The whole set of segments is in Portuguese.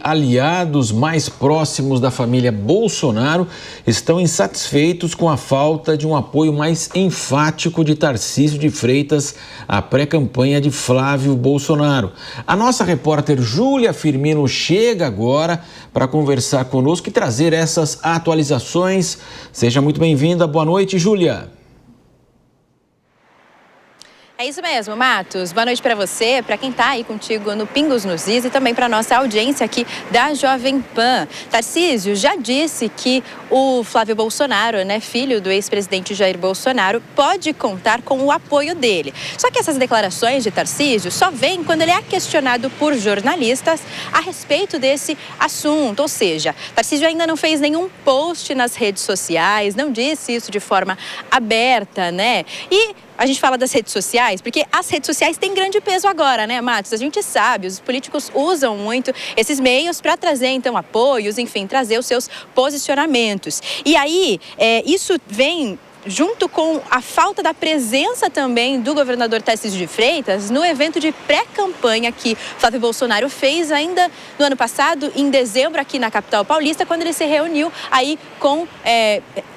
Aliados mais próximos da família Bolsonaro estão insatisfeitos com a falta de um apoio mais enfático de Tarcísio de Freitas à pré-campanha de Flávio Bolsonaro. A nossa repórter Júlia Firmino chega agora para conversar conosco e trazer essas atualizações. Seja muito bem-vinda. Boa noite, Júlia. É isso mesmo, Matos. Boa noite para você, para quem está aí contigo no Pingos nos Is e também para nossa audiência aqui da Jovem Pan. Tarcísio já disse que o Flávio Bolsonaro, filho do ex-presidente Jair Bolsonaro, pode contar com o apoio dele. Só que essas declarações de Tarcísio só vêm quando ele é questionado por jornalistas a respeito desse assunto. Ou seja, Tarcísio ainda não fez nenhum post nas redes sociais, não disse isso de forma aberta, E a gente fala das redes sociais, porque as redes sociais têm grande peso agora, Matos? A gente sabe, os políticos usam muito esses meios para trazer, então, apoios, enfim, trazer os seus posicionamentos. E aí, isso vem junto com a falta da presença também do governador Tarcísio de Freitas no evento de pré-campanha que Flávio Bolsonaro fez ainda no ano passado, em dezembro, aqui na capital paulista, quando ele se reuniu aí com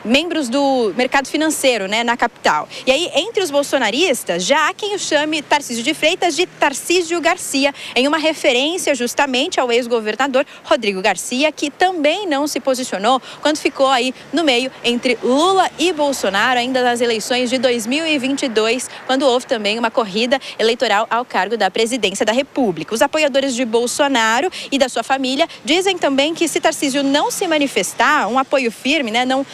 membros do mercado financeiro, na capital. E aí, entre os bolsonaristas, já há quem o chame Tarcísio de Freitas de Tarcísio Garcia, em uma referência justamente ao ex-governador Rodrigo Garcia, que também não se posicionou quando ficou aí no meio entre Lula e Bolsonaro, ainda nas eleições de 2022, quando houve também uma corrida eleitoral ao cargo da presidência da República. Os apoiadores de Bolsonaro e da sua família dizem também que se Tarcísio não se manifestar, um apoio firme, não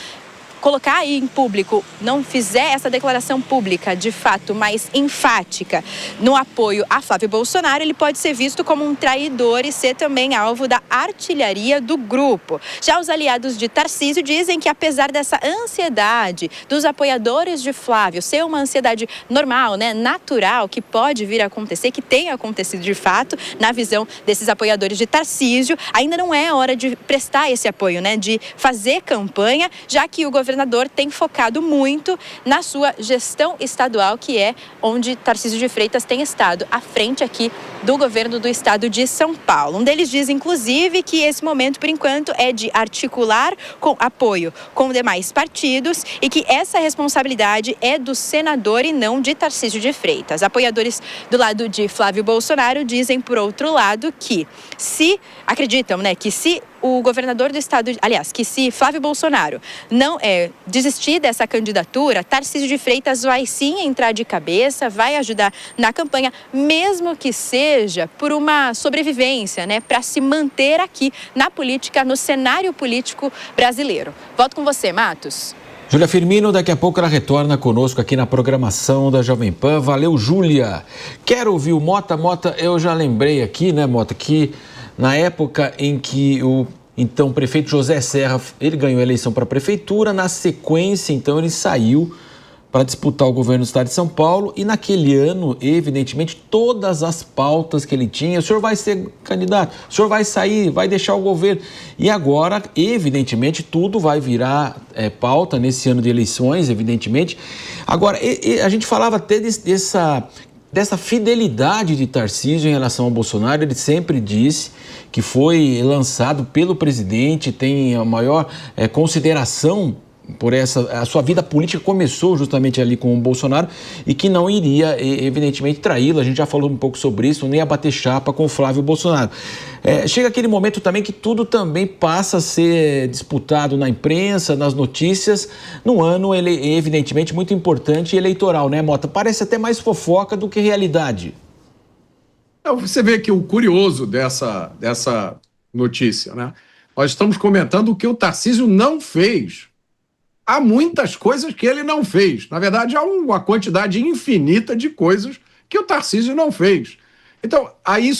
colocar aí em público, não fizer essa declaração pública, de fato, mais enfática no apoio a Flávio Bolsonaro, ele pode ser visto como um traidor e ser também alvo da artilharia do grupo. Já os aliados de Tarcísio dizem que, apesar dessa ansiedade dos apoiadores de Flávio ser uma ansiedade normal, natural, que pode vir a acontecer, que tem acontecido de fato, na visão desses apoiadores de Tarcísio, ainda não é hora de prestar esse apoio, de fazer campanha, já que o governador tem focado muito na sua gestão estadual, que é onde Tarcísio de Freitas tem estado à frente aqui do governo do estado de São Paulo. Um deles diz, inclusive, que esse momento, por enquanto, é de articular com apoio com demais partidos e que essa responsabilidade é do senador e não de Tarcísio de Freitas. Apoiadores do lado de Flávio Bolsonaro dizem, por outro lado, que acreditam, que se o governador do estado, que se Flávio Bolsonaro não desistir dessa candidatura, Tarcísio de Freitas vai sim entrar de cabeça, vai ajudar na campanha, mesmo que seja por uma sobrevivência, para se manter aqui na política, no cenário político brasileiro. Volto com você, Matos. Júlia Firmino, daqui a pouco ela retorna conosco aqui na programação da Jovem Pan. Valeu, Júlia. Quero ouvir o Mota. Mota, eu já lembrei aqui, Mota, que na época em que o então prefeito José Serra, ele ganhou a eleição para a prefeitura, na sequência, então, ele saiu para disputar o governo do estado de São Paulo e naquele ano, evidentemente, todas as pautas que ele tinha, o senhor vai ser candidato, o senhor vai sair, vai deixar o governo. E agora, evidentemente, tudo vai virar pauta nesse ano de eleições, evidentemente. Agora, a gente falava até dessa fidelidade de Tarcísio em relação ao Bolsonaro. Ele sempre disse que foi lançado pelo presidente, tem a maior consideração por a sua vida política começou justamente ali com o Bolsonaro e que não iria, evidentemente, traí-lo. A gente já falou um pouco sobre isso, nem ia bater chapa com o Flávio Bolsonaro. Chega aquele momento também que tudo também passa a ser disputado na imprensa, nas notícias, num ano, evidentemente, muito importante eleitoral, Mota? Parece até mais fofoca do que realidade. Você vê que o curioso dessa notícia, nós estamos comentando o que o Tarcísio não fez. Há muitas coisas que ele não fez. Na verdade, há uma quantidade infinita de coisas que o Tarcísio não fez. Então, aí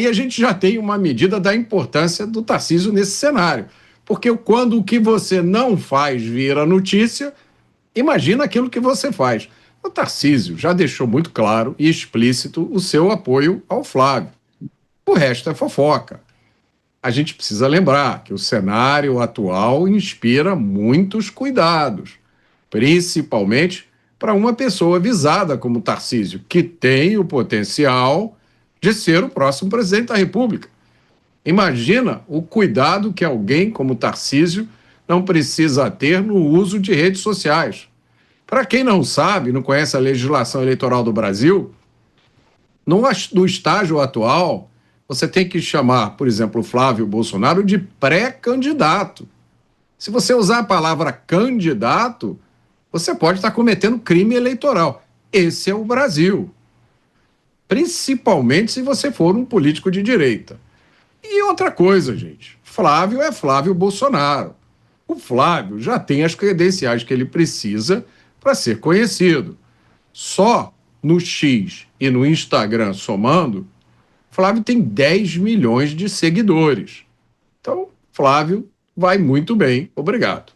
a gente já tem uma medida da importância do Tarcísio nesse cenário. Porque quando o que você não faz vira notícia, imagina aquilo que você faz. O Tarcísio já deixou muito claro e explícito o seu apoio ao Flávio. O resto é fofoca. A gente precisa lembrar que o cenário atual inspira muitos cuidados, principalmente para uma pessoa visada como Tarcísio, que tem o potencial de ser o próximo presidente da República. Imagina o cuidado que alguém como Tarcísio não precisa ter no uso de redes sociais. Para quem não sabe, não conhece a legislação eleitoral do Brasil, no estágio atual, você tem que chamar, por exemplo, o Flávio Bolsonaro de pré-candidato. Se você usar a palavra candidato, você pode estar cometendo crime eleitoral. Esse é o Brasil. Principalmente se você for um político de direita. E outra coisa, gente, Flávio é Flávio Bolsonaro. O Flávio já tem as credenciais que ele precisa para ser conhecido. Só no X e no Instagram somando, Flávio tem 10 milhões de seguidores. Então, Flávio vai muito bem, obrigado.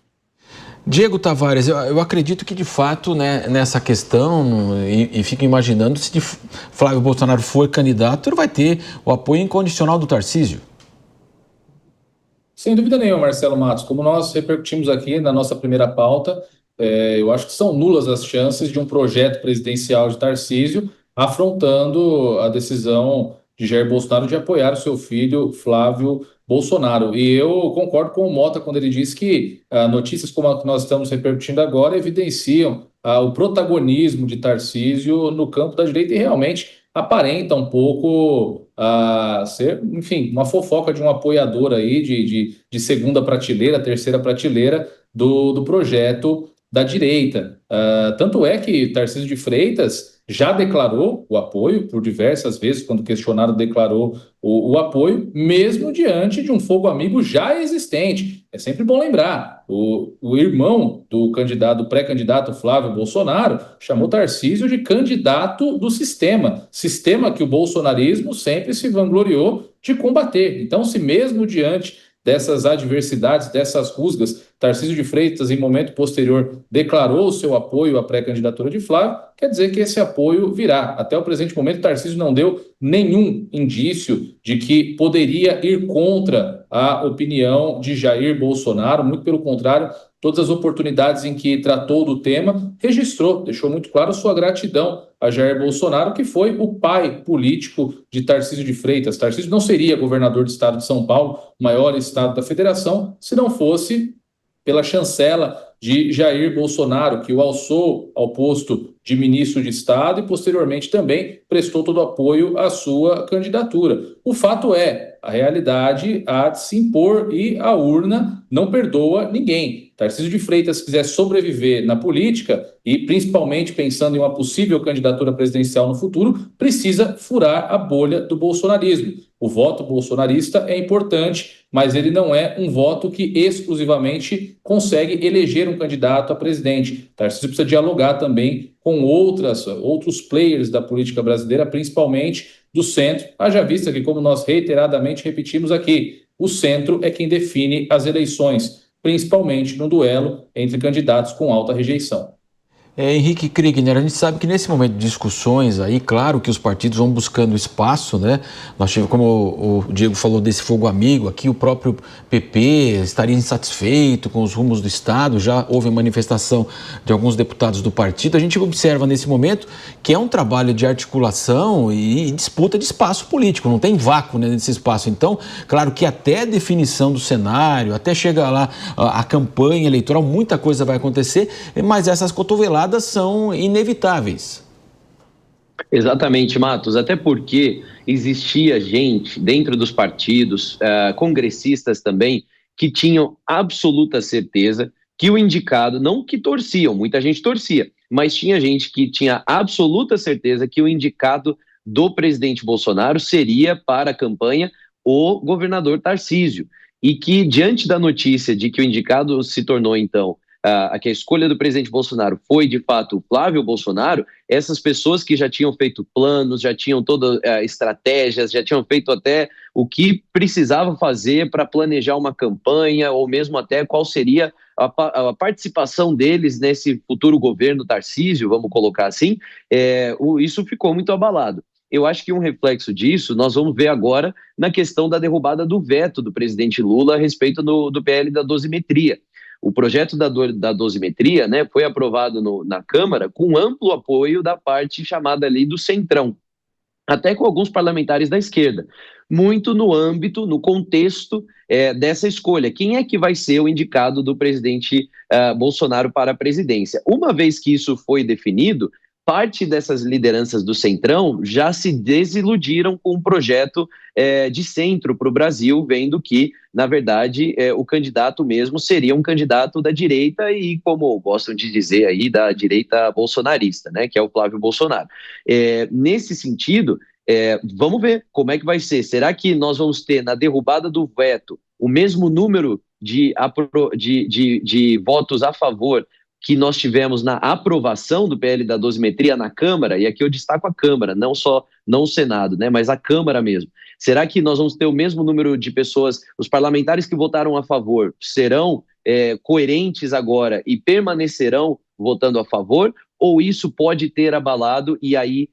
Diego Tavares, eu acredito que de fato, né, nessa questão, e fico imaginando, se Flávio Bolsonaro for candidato, ele vai ter o apoio incondicional do Tarcísio. Sem dúvida nenhuma, Marcelo Matos. Como nós repercutimos aqui na nossa primeira pauta, eu acho que são nulas as chances de um projeto presidencial de Tarcísio afrontando a decisão de Jair Bolsonaro de apoiar o seu filho Flávio Bolsonaro. E eu concordo com o Mota quando ele diz que notícias como a que nós estamos repercutindo agora evidenciam o protagonismo de Tarcísio no campo da direita e realmente aparenta um pouco ser, enfim, uma fofoca de um apoiador aí de segunda prateleira, terceira prateleira do projeto da direita. Tanto é que Tarcísio de Freitas já declarou o apoio, por diversas vezes, quando questionado, declarou o apoio, mesmo diante de um fogo amigo já existente. É sempre bom lembrar, o irmão do pré-candidato Flávio Bolsonaro chamou Tarcísio de candidato do sistema que o bolsonarismo sempre se vangloriou de combater. Então, se mesmo diante dessas adversidades, dessas rusgas, Tarcísio de Freitas, em momento posterior, declarou o seu apoio à pré-candidatura de Flávio, quer dizer que esse apoio virá. Até o presente momento, Tarcísio não deu nenhum indício de que poderia ir contra a opinião de Jair Bolsonaro, muito pelo contrário, todas as oportunidades em que tratou do tema, registrou, deixou muito claro sua gratidão a Jair Bolsonaro, que foi o pai político de Tarcísio de Freitas. Tarcísio não seria governador do estado de São Paulo, o maior estado da federação, se não fosse pela chancela de Jair Bolsonaro, que o alçou ao posto de ministro de Estado e, posteriormente, também prestou todo o apoio à sua candidatura. O fato é, a realidade há de se impor e a urna não perdoa ninguém. Tarcísio de Freitas, se quiser sobreviver na política, e principalmente pensando em uma possível candidatura presidencial no futuro, precisa furar a bolha do bolsonarismo. O voto bolsonarista é importante, mas ele não é um voto que exclusivamente consegue eleger um candidato a presidente. Tarcísio precisa dialogar também com outros players da política brasileira, principalmente do centro, haja vista que, como nós reiteradamente repetimos aqui, o centro é quem define as eleições, principalmente no duelo entre candidatos com alta rejeição. Henrique Kriegner, a gente sabe que nesse momento de discussões aí, claro que os partidos vão buscando espaço, né? Nós tivemos, como o Diego falou desse fogo amigo aqui, o próprio PP estaria insatisfeito com os rumos do Estado, já houve manifestação de alguns deputados do partido. A gente observa nesse momento que é um trabalho de articulação e disputa de espaço político, não tem vácuo, né, nesse espaço. Então, claro que até a definição do cenário, até chegar lá a campanha eleitoral, muita coisa vai acontecer, mas essas cotoveladas são inevitáveis. Exatamente, Matos, até porque existia gente dentro dos partidos, congressistas também, que tinham absoluta certeza que o indicado, não que torciam, muita gente torcia, mas tinha gente que tinha absoluta certeza que o indicado do presidente Bolsonaro seria para a campanha o governador Tarcísio, e que diante da notícia de que o indicado se tornou então que a escolha do presidente Bolsonaro foi, de fato, o Flávio Bolsonaro, essas pessoas que já tinham feito planos, já tinham todas estratégias, já tinham feito até o que precisava fazer para planejar uma campanha, ou mesmo até qual seria a participação deles nesse futuro governo Tarcísio, vamos colocar assim, isso ficou muito abalado. Eu acho que um reflexo disso nós vamos ver agora na questão da derrubada do veto do presidente Lula a respeito do PL da dosimetria. O projeto da dosimetria, né, foi aprovado na Câmara com amplo apoio da parte chamada ali do Centrão. até com alguns parlamentares da esquerda, muito no âmbito, no contexto dessa escolha. Quem é que vai ser o indicado do presidente Bolsonaro para a presidência? Uma vez que isso foi definido, parte dessas lideranças do Centrão já se desiludiram com um projeto de centro para o Brasil, vendo que, na verdade, o candidato mesmo seria um candidato da direita e, como gostam de dizer aí, da direita bolsonarista, né, que é o Flávio Bolsonaro. Nesse sentido, vamos ver como é que vai ser. Será que nós vamos ter, na derrubada do veto, o mesmo número de votos a favor que nós tivemos na aprovação do PL da dosimetria na Câmara? E aqui eu destaco a Câmara, não o Senado, né, mas a Câmara mesmo. Será que nós vamos ter o mesmo número de pessoas, os parlamentares que votaram a favor serão coerentes agora e permanecerão votando a favor? Ou isso pode ter abalado e aí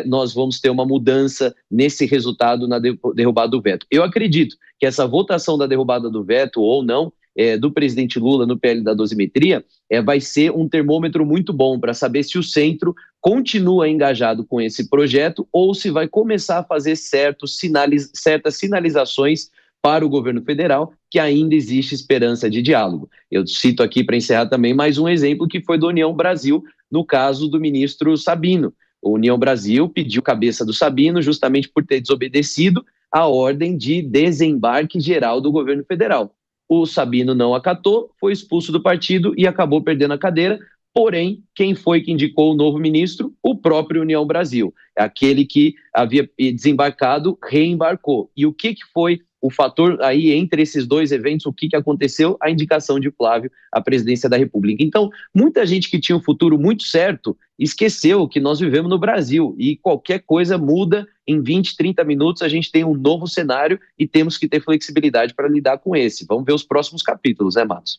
nós vamos ter uma mudança nesse resultado na derrubada do veto? Eu acredito que essa votação da derrubada do veto ou não, do presidente Lula no PL da dosimetria, vai ser um termômetro muito bom para saber se o centro continua engajado com esse projeto ou se vai começar a fazer certas sinalizações para o governo federal que ainda existe esperança de diálogo. Eu cito aqui, para encerrar também, mais um exemplo que foi do União Brasil, no caso do ministro Sabino. O União Brasil pediu cabeça do Sabino justamente por ter desobedecido a ordem de desembarque geral do governo federal. O Sabino não acatou, foi expulso do partido e acabou perdendo a cadeira. Porém, quem foi que indicou o novo ministro? O próprio União Brasil. Aquele que havia desembarcado, reembarcou. E o que foi o fator aí entre esses dois eventos? O que aconteceu? A indicação de Flávio à presidência da República. Então, muita gente que tinha um futuro muito certo esqueceu que nós vivemos no Brasil e qualquer coisa muda em 20, 30 minutos, a gente tem um novo cenário e temos que ter flexibilidade para lidar com esse. Vamos ver os próximos capítulos, né, Matos?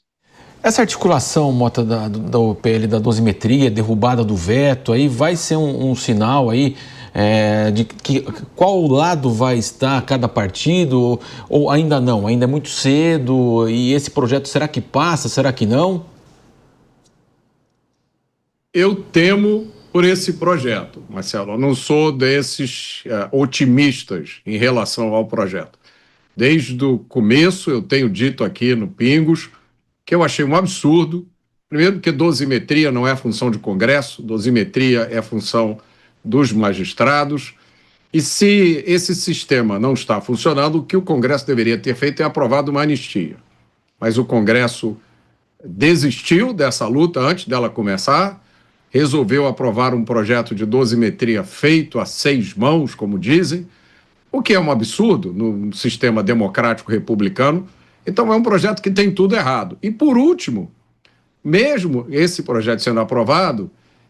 Essa articulação, Mota, do PL da dosimetria, derrubada do veto, aí vai ser um sinal aí de qual lado vai estar cada partido, ou ainda não? Ainda é muito cedo e esse projeto será que passa, será que não? Eu temo por esse projeto, Marcelo. Eu não sou desses otimistas em relação ao projeto. Desde o começo eu tenho dito aqui no Pingos que eu achei um absurdo. Primeiro porque dosimetria não é função de Congresso, dosimetria é função dos magistrados. E se esse sistema não está funcionando, o que o Congresso deveria ter feito é aprovado uma anistia. Mas o Congresso desistiu dessa luta antes dela começar, resolveu aprovar um projeto de dosimetria feito a 6 mãos, como dizem, o que é um absurdo no sistema democrático republicano. Então é um projeto que tem tudo errado. E por último, mesmo esse projeto sendo aprovado,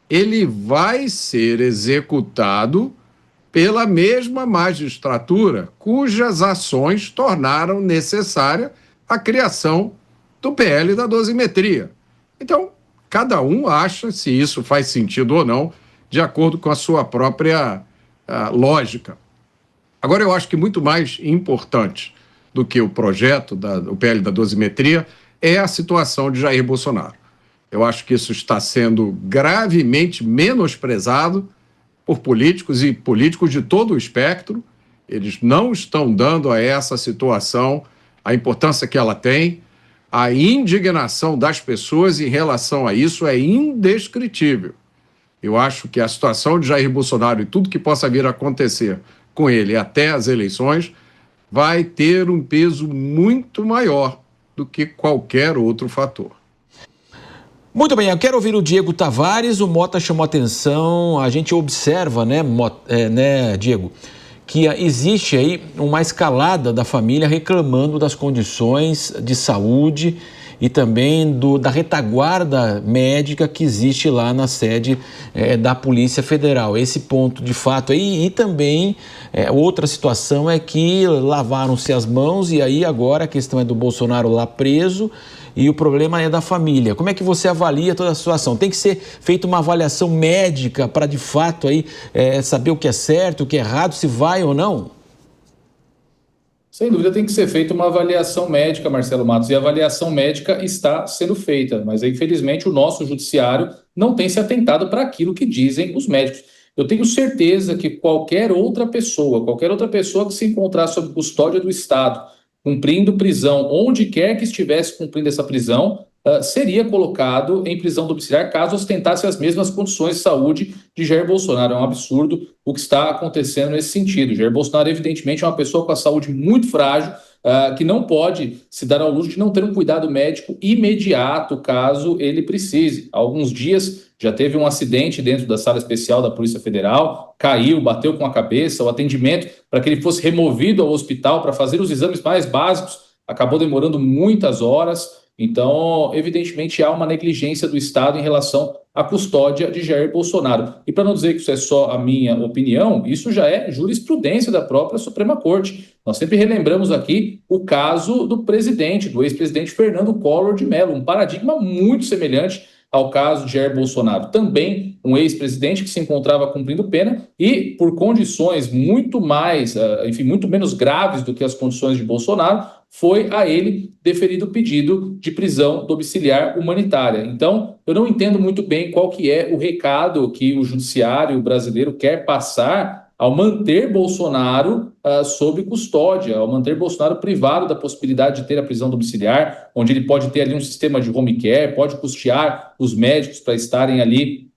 ele vai ser executado pela mesma magistratura cujas ações tornaram necessária a criação do PL da dosimetria. Então, cada um acha se isso faz sentido ou não, de acordo com a sua própria lógica. Agora, eu acho que muito mais importante do que o projeto do PL da dosimetria é a situação de Jair Bolsonaro. Eu acho que isso está sendo gravemente menosprezado por políticos e políticos de todo o espectro. Eles não estão dando a essa situação a importância que ela tem. A indignação das pessoas em relação a isso é indescritível. Eu acho que a situação de Jair Bolsonaro e tudo que possa vir a acontecer com ele até as eleições vai ter um peso muito maior do que qualquer outro fator. Muito bem, eu quero ouvir o Diego Tavares. O Mota chamou atenção, a gente observa, né, Diego, que existe aí uma escalada da família reclamando das condições de saúde e também da retaguarda médica que existe lá na sede da Polícia Federal. Esse ponto de fato aí, e também outra situação é que lavaram-se as mãos e aí agora a questão é do Bolsonaro lá preso e o problema é da família. Como é que você avalia toda a situação? Tem que ser feita uma avaliação médica para de fato aí saber o que é certo, o que é errado, se vai ou não? Sem dúvida tem que ser feita uma avaliação médica, Marcelo Matos, e a avaliação médica está sendo feita, mas infelizmente o nosso judiciário não tem se atentado para aquilo que dizem os médicos. Eu tenho certeza que qualquer outra pessoa que se encontrar sob custódia do Estado, cumprindo prisão, onde quer que estivesse cumprindo essa prisão, seria colocado em prisão domiciliar caso ostentasse as mesmas condições de saúde de Jair Bolsonaro. É um absurdo o que está acontecendo nesse sentido. Jair Bolsonaro, evidentemente, é uma pessoa com a saúde muito frágil, que não pode se dar ao luxo de não ter um cuidado médico imediato caso ele precise. Há alguns dias já teve um acidente dentro da sala especial da Polícia Federal, caiu, bateu com a cabeça, o atendimento para que ele fosse removido ao hospital para fazer os exames mais básicos acabou demorando muitas horas. Então, evidentemente, há uma negligência do Estado em relação à custódia de Jair Bolsonaro. E para não dizer que isso é só a minha opinião, isso já é jurisprudência da própria Suprema Corte. Nós sempre relembramos aqui o caso do ex-presidente Fernando Collor de Mello, um paradigma muito semelhante ao caso de Jair Bolsonaro. Também um ex-presidente que se encontrava cumprindo pena e, por condições muito menos graves do que as condições de Bolsonaro, foi a ele deferido o pedido de prisão domiciliar humanitária. Então, eu não entendo muito bem qual que é o recado que o judiciário brasileiro quer passar ao manter Bolsonaro sob custódia, ao manter Bolsonaro privado da possibilidade de ter a prisão domiciliar, onde ele pode ter ali um sistema de home care, pode custear os médicos para estarem ali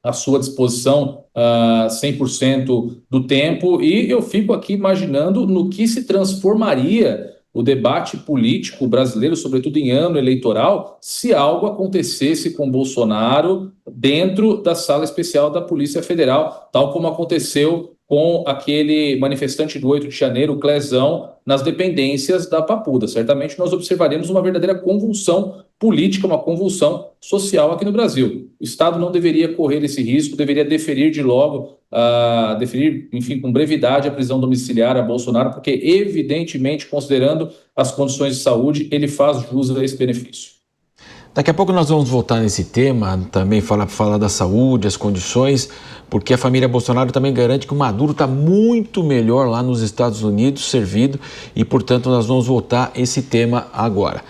à sua disposição 100% do tempo. E eu fico aqui imaginando no que se transformaria o debate político brasileiro, sobretudo em ano eleitoral, se algo acontecesse com Bolsonaro dentro da sala especial da Polícia Federal, tal como aconteceu com aquele manifestante do 8 de janeiro, o Clezão, nas dependências da Papuda. Certamente nós observaremos uma verdadeira convulsão política, uma convulsão social aqui no Brasil. O Estado não deveria correr esse risco, deveria deferir com brevidade a prisão domiciliar a Bolsonaro, porque, evidentemente, considerando as condições de saúde, ele faz jus a esse benefício. Daqui a pouco nós vamos voltar nesse tema, também falar da saúde, as condições, porque a família Bolsonaro também garante que o Maduro está muito melhor lá nos Estados Unidos, servido, e, portanto, nós vamos voltar esse tema agora.